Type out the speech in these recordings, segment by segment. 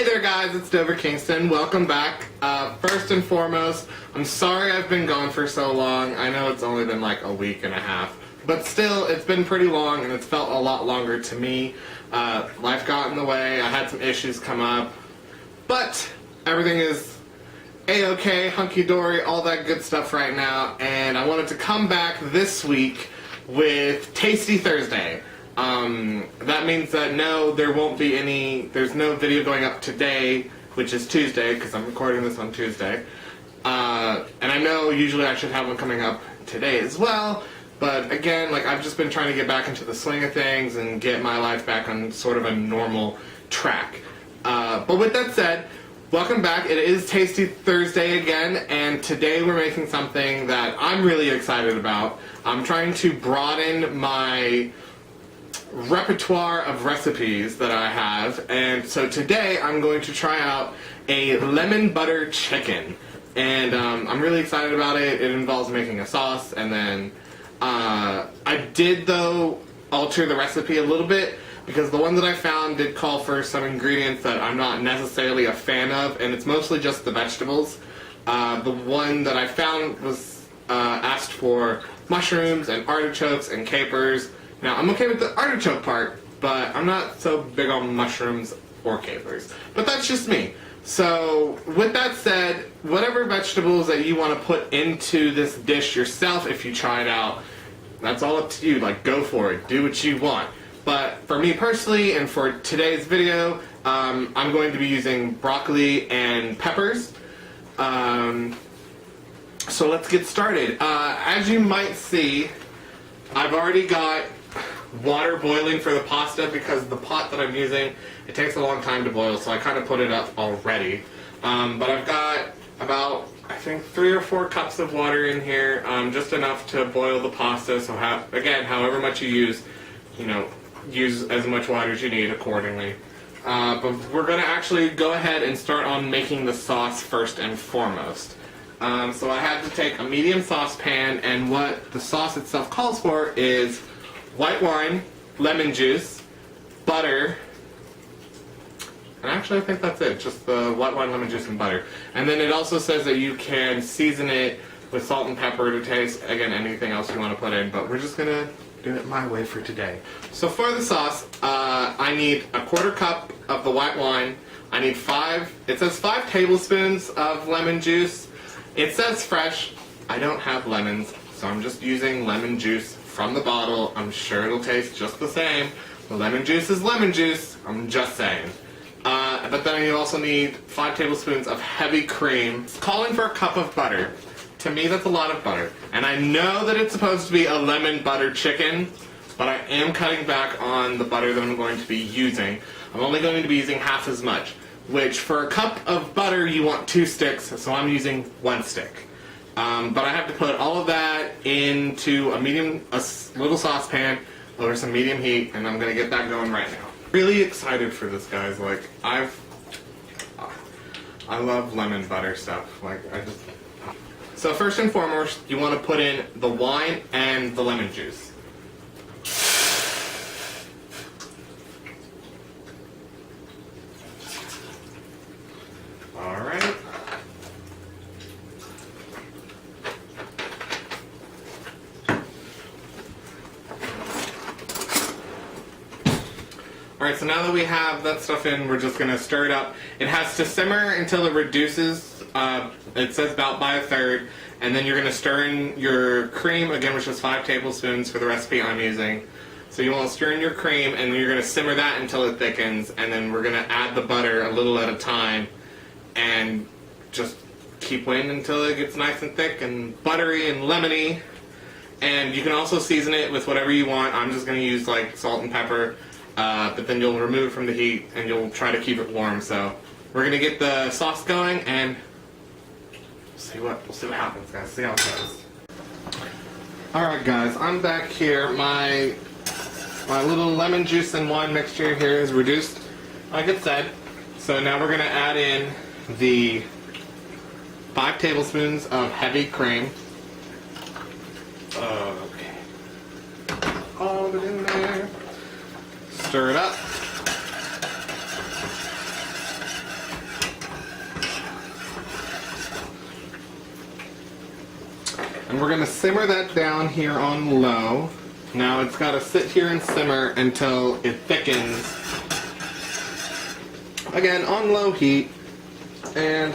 Hey there guys, it's Kingston. Welcome back. First and foremost, I'm sorry I've been gone for so long. I know it's only been like a week and a half, but still, it's been pretty long and it's felt a lot longer to me. Life got in the way, I had some issues come up, but everything is a-okay, hunky-dory, all that good stuff right now, and I wanted to come back this week with Tasty Thursday. That means that no, there won't be there's no video going up today, which is Tuesday, because I'm recording this on Tuesday. And I know usually I should have one coming up today as well, but again, like, I've just been trying to get back into the swing of things and get my life back on sort of a normal track. But with that said, welcome back. It is Tasty Thursday again, and today we're making something that I'm really excited about. I'm trying to broaden my repertoire of recipes that I have, and so today I'm going to try out a lemon butter chicken, and I'm really excited about it. It involves making a sauce, and then I did though alter the recipe a little bit because the one that I found did call for some ingredients that I'm not necessarily a fan of, and it's mostly just the vegetables. The one that I found was asked for mushrooms and artichokes and capers. Now, I'm okay with the artichoke part, but I'm not so big on mushrooms or capers. But that's just me. So, with that said, whatever vegetables that you want to put into this dish yourself, if you try it out, that's all up to you. Like, go for it. Do what you want. But for me personally, and for today's video, I'm going to be using broccoli and peppers. So let's get started. As you might see, I've already got water boiling for the pasta because the pot that I'm using, it takes a long time to boil, so I kind of put it up already. But I've got about, I think, 3 or 4 cups of water in here, just enough to boil the pasta. So again, however much you use, use as much water as you need accordingly. But we're going to actually go ahead and start on making the sauce first and foremost. So I had to take a medium saucepan, and what the sauce itself calls for is white wine, lemon juice, butter, and actually I think that's it, just the white wine, lemon juice, and butter. And then it also says that you can season it with salt and pepper to taste, again, anything else you want to put in, but we're just going to do it my way for today. So for the sauce, I need a 1/4 cup of the white wine. I need 5 tablespoons of lemon juice. It says fresh. I don't have lemons, so I'm just using lemon juice from the bottle. I'm sure it'll taste just the same. The lemon juice is lemon juice, I'm just saying. But then you also need 5 tablespoons of heavy cream. It's calling for a cup of butter. To me, that's a lot of butter. And I know that it's supposed to be a lemon butter chicken, but I am cutting back on the butter that I'm going to be using. I'm only going to be using half as much, which for a cup of butter you want 2 sticks, so I'm using 1 stick. But I have to put all of that into a little saucepan over some medium heat, and I'm going to get that going right now. Really excited for this, guys. Like, I love lemon butter stuff. Like, So first and foremost, you want to put in the wine and the lemon juice. Alright. Alright, so now that we have that stuff in, we're just going to stir it up. It has to simmer until it reduces, it says about by 1/3, and then you're going to stir in your cream, again, which is 5 tablespoons for the recipe I'm using. So you want to stir in your cream, and you're going to simmer that until it thickens, and then we're going to add the butter a little at a time, and just keep waiting until it gets nice and thick and buttery and lemony. And you can also season it with whatever you want. I'm just going to use like salt and pepper. But then you'll remove it from the heat and you'll try to keep it warm. So we're gonna get the sauce going and we'll see what happens, guys. See how it goes. Alright guys, I'm back here. My little lemon juice and wine mixture here is reduced, like it said. So now we're gonna add in the 5 tablespoons of heavy cream. Okay. All of it in there. Stir it up. And we're going to simmer that down here on low. Now it's got to sit here and simmer until it thickens. Again, on low heat. And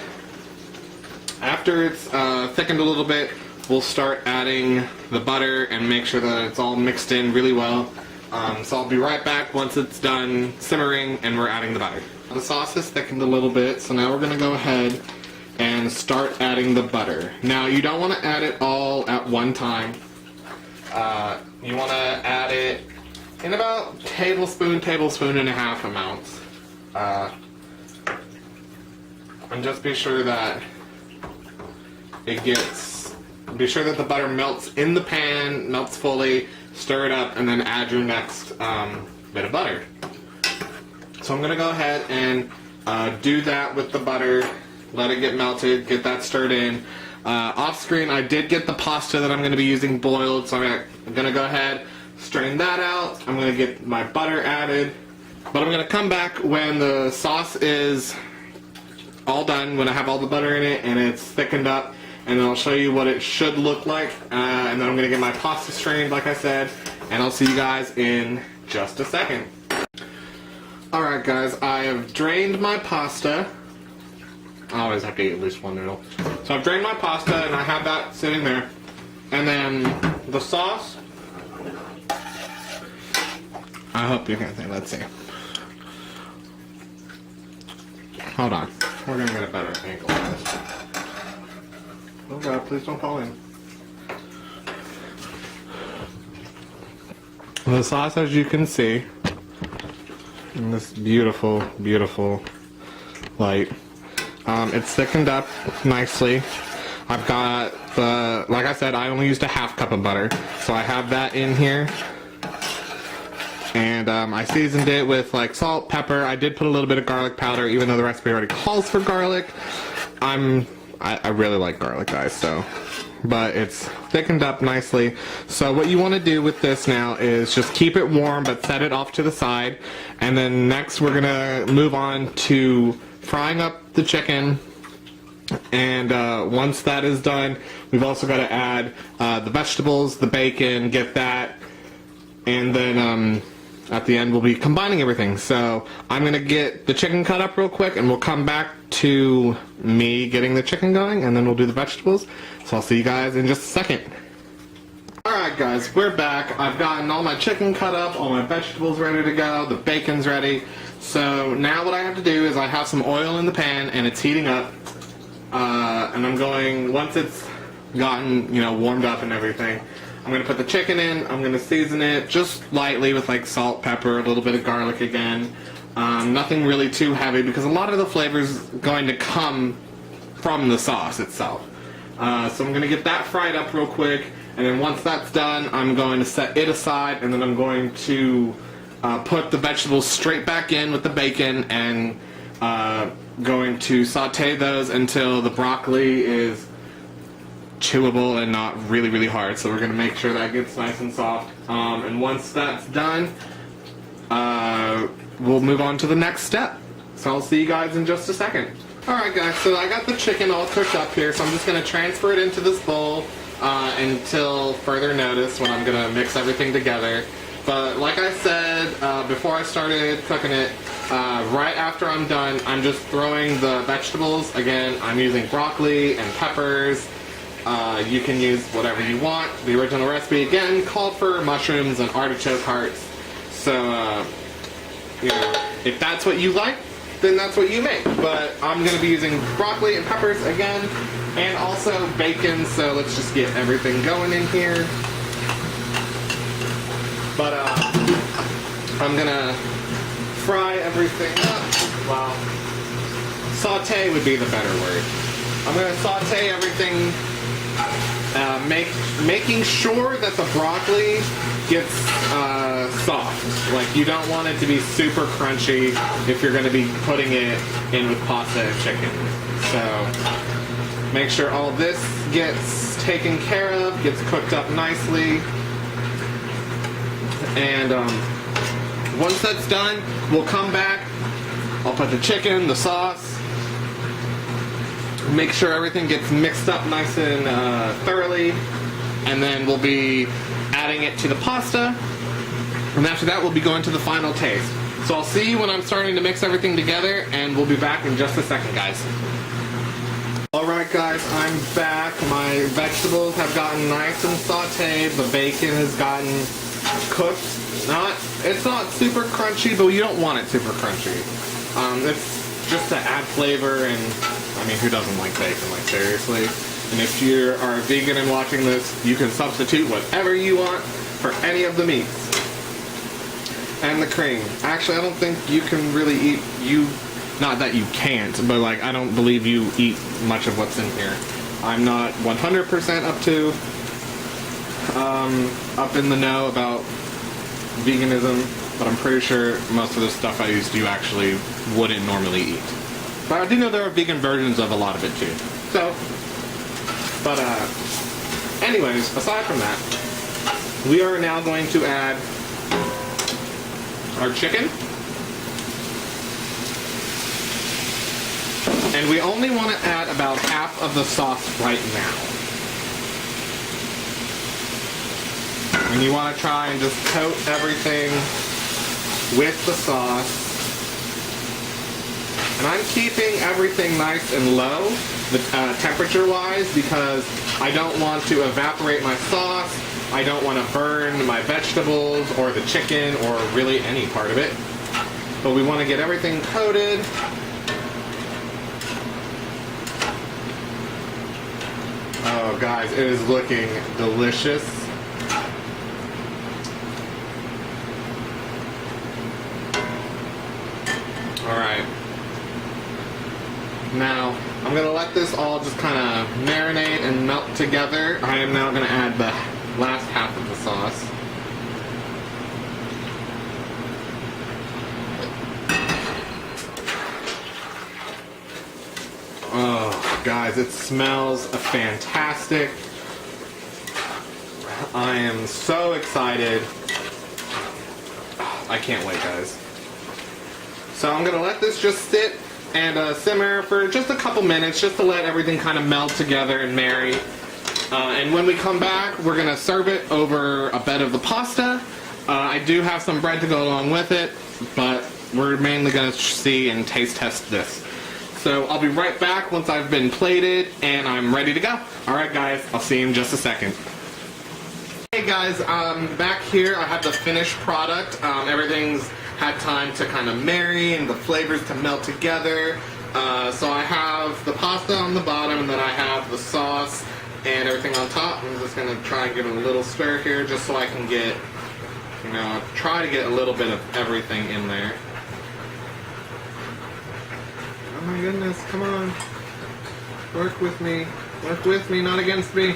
after it's thickened a little bit, we'll start adding the butter and make sure that it's all mixed in really well. So I'll be right back once it's done simmering and we're adding the butter. The sauce is thickened a little bit, so now we're going to go ahead and start adding the butter. Now you don't want to add it all at one time. You want to add it in about tablespoon and a half amounts. And just be sure that be sure that the butter melts in the pan, melts fully, stir it up, and then add your next bit of butter. So I'm going to go ahead and do that with the butter, let it get melted, get that stirred in. Off screen, I did get the pasta that I'm going to be using boiled, so I'm going to go ahead, strain that out. I'm going to get my butter added, but I'm going to come back when the sauce is all done, when I have all the butter in it and it's thickened up, and then I'll show you what it should look like, and then I'm going to get my pasta strained, like I said, and I'll see you guys in just a second. Alright guys, I have drained my pasta. I always have to eat at least one noodle. So I've drained my pasta and I have that sitting there. And then the sauce. I hope you can see. Let's see. Hold on. We're going to get a better angle on this. Oh god, please don't fall in. The sauce, as you can see, in this beautiful, beautiful light. It's thickened up nicely. I've got the, like I said, I only used a half cup of butter, so I have that in here. And I seasoned it with like salt, pepper. I did put a little bit of garlic powder, even though the recipe already calls for garlic. I really like garlic, guys, so. But it's thickened up nicely. So what you want to do with this now is just keep it warm, but set it off to the side. And then next we're going to move on to frying up the chicken. And once that is done, we've also got to add the vegetables, the bacon, get that. And then at the end we'll be combining everything. So I'm going to get the chicken cut up real quick, and we'll come back to me getting the chicken going, and then we'll do the vegetables. So I'll see you guys in just a second. Alright guys, we're back. I've gotten all my chicken cut up, all my vegetables ready to go, the bacon's ready. So now what I have to do is I have some oil in the pan and it's heating up. And I'm going, once it's gotten, warmed up and everything, I'm going to put the chicken in. I'm going to season it just lightly with like salt, pepper, a little bit of garlic again. Nothing really too heavy because a lot of the flavor is going to come from the sauce itself. So I'm going to get that fried up real quick, and then once that's done, I'm going to set it aside, and then I'm going to put the vegetables straight back in with the bacon, and going to saute those until the broccoli is chewable and not really, really hard. So we're going to make sure that gets nice and soft. And once that's done, we'll move on to the next step. So I'll see you guys in just a second. Alright guys, so I got the chicken all cooked up here, so I'm just going to transfer it into this bowl until further notice when I'm going to mix everything together. But like I said before I started cooking it, right after I'm done, I'm just throwing the vegetables. Again, I'm using broccoli and peppers. You can use whatever you want. The original recipe, again, called for mushrooms and artichoke hearts. So, if that's what you like, then that's what you make. But I'm going to be using broccoli and peppers again, and also bacon, so let's just get everything going in here. But I'm going to fry everything up. Well, saute would be the better word. I'm going to saute everything, making sure that the broccoli gets soft. Like, you don't want it to be super crunchy if you're going to be putting it in with pasta and chicken. So make sure all this gets taken care of, gets cooked up nicely. And once that's done, we'll come back. I'll put the chicken, the sauce, make sure everything gets mixed up nice and thoroughly. and then we'll be adding it to the pasta, and after that we'll be going to the final taste. So I'll see you when I'm starting to mix everything together, and we'll be back in just a second, guys. Alright guys, I'm back. My vegetables have gotten nice and sauteed. The bacon has gotten cooked. It's not super crunchy, but you don't want it super crunchy. It's just to add flavor, and I mean, who doesn't like bacon, like seriously? And if you are a vegan and watching this, you can substitute whatever you want for any of the meats. And the cream. Actually, I don't think you can really eat, not that you can't, but like, I don't believe you eat much of what's in here. I'm not 100% up in the know about veganism, but I'm pretty sure most of the stuff I used you actually wouldn't normally eat. But I do know there are vegan versions of a lot of it too. So, but anyways, aside from that, we are now going to add our chicken. And we only want to add about half of the sauce right now. And you want to try and just coat everything with the sauce. And I'm keeping everything nice and low, temperature-wise, because I don't want to evaporate my sauce. I don't want to burn my vegetables or the chicken or really any part of it. But we want to get everything coated. Oh guys, it is looking delicious. Alright. Now, I'm going to let this all just kind of marinate and melt together. I am now going to add the last half of the sauce. Oh, guys, it smells fantastic. I am so excited. I can't wait, guys. So I'm going to let this just sit and simmer for just a couple minutes, just to let everything kind of meld together and marry. And when we come back, we're going to serve it over a bed of the pasta. I do have some bread to go along with it, but we're mainly going to see and taste test this. So I'll be right back once I've been plated and I'm ready to go. Alright guys, I'll see you in just a second. Hey guys, back here I have the finished product. Everything's had time to kind of marry and the flavors to melt together. So I have the pasta on the bottom, and then I have the sauce and everything on top. I'm just going to try and give it a little stir here just so I can get, try to get a little bit of everything in there. Oh my goodness, come on. Work with me. Work with me, not against me.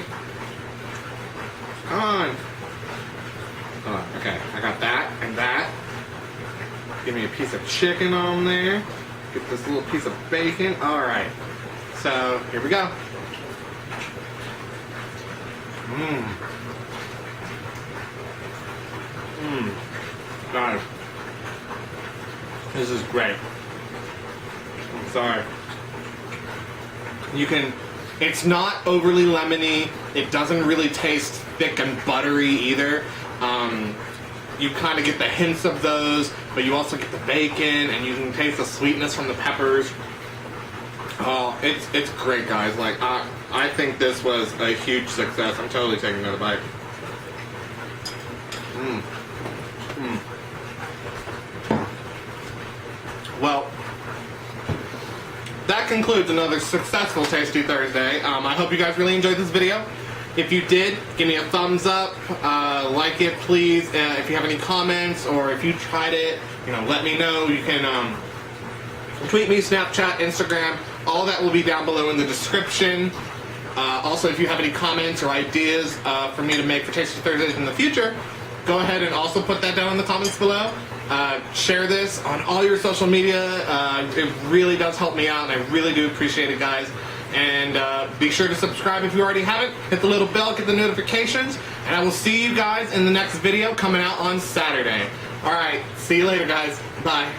Come on. Oh, okay, I got that and that. Give me a piece of chicken on there. Get this little piece of bacon. Alright. So, here we go. Guys. This is great. I'm sorry. It's not overly lemony. It doesn't really taste thick and buttery either. You kind of get the hints of those, but you also get the bacon, and you can taste the sweetness from the peppers. Oh, it's great, guys. Like, I think this was a huge success. I'm totally taking another bite. Well, that concludes another successful Tasty Thursday. I hope you guys really enjoyed this video. If you did, give me a thumbs up, like it please. If you have any comments or if you tried it, let me know. You can tweet me, Snapchat, Instagram. All that will be down below in the description. Also, if you have any comments or ideas for me to make for Tasty Thursdays in the future, go ahead and also put that down in the comments below. Share this on all your social media. It really does help me out, and I really do appreciate it, guys. And be sure to subscribe if you already haven't. Hit the little bell, get the notifications, and I will see you guys in the next video coming out on Saturday. Alright, see you later, guys. Bye.